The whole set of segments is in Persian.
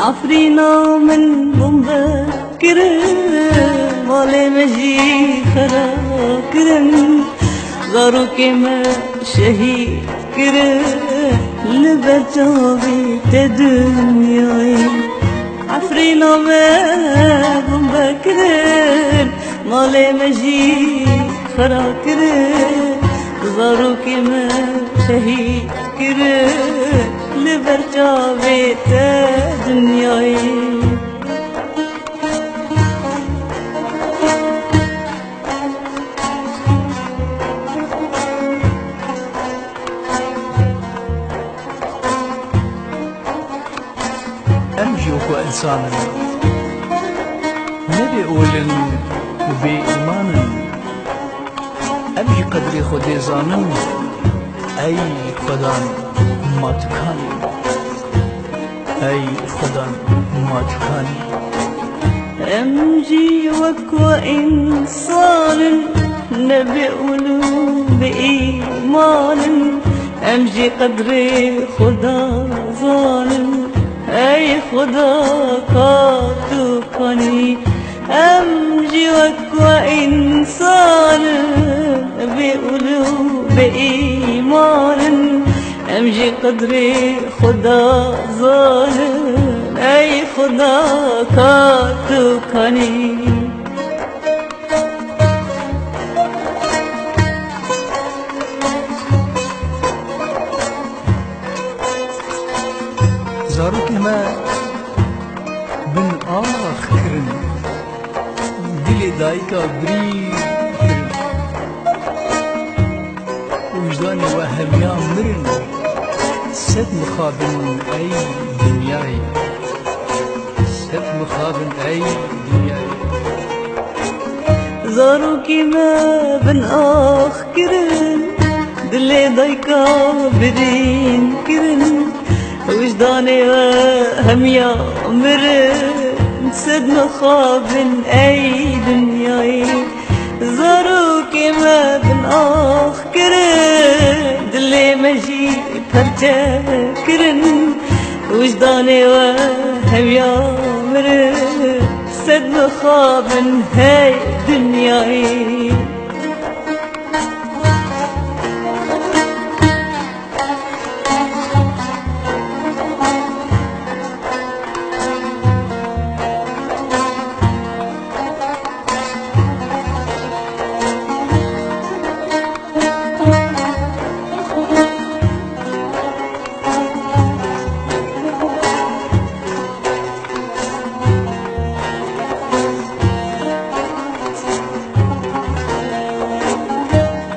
عفرينا من بمبكر مالي مجي خراكرن غاروك ما شهيد كر لبجابي تدنياي عفرينا من بمبكر مالي مجي خراكرن غاروك ما شهيد كر لبرجابي تدنياي أمجي وكو إنسانا نبي أولن وبي إيمانا أمجي قدري خودي زانن أي خدان ما تكاني أي خدان ما تكاني أمجي وكو إنسان نبي أولو بإيمان أمجي قدري خدا ظالم أي خدا كاتوكاني أمجي وكو إنسان بيقولوا بإيمان أمجي قدري خدا ظالم أي خدا كاتوكاني زاروك ما بن آخرن دل دايكا بري وجداني وهميا مرن سد مخابن أي دنياي سد مخابن أي دنياي زاروك ما بن آخرن دل دايكا برين كرن وجداني وهم يا مرن سد مخابن أي دنياي زاروك ما بن آخ كرن دلي مجي فرجة كرن وجداني وهم يا مرن سد مخابن هاي دنياي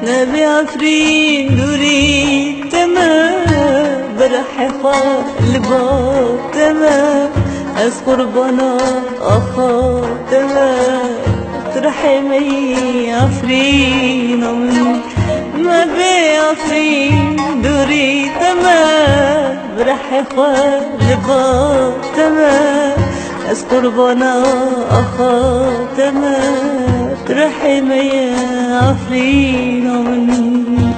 نبي عفرين دوري تمام برحفة الباب تمام أز قربانا أخا تمام ترحمي عفرين من ما بي عفرين دوري تمام برحفة الباب تمام أز قربانا أخا تمام ترحمي يا عفرين من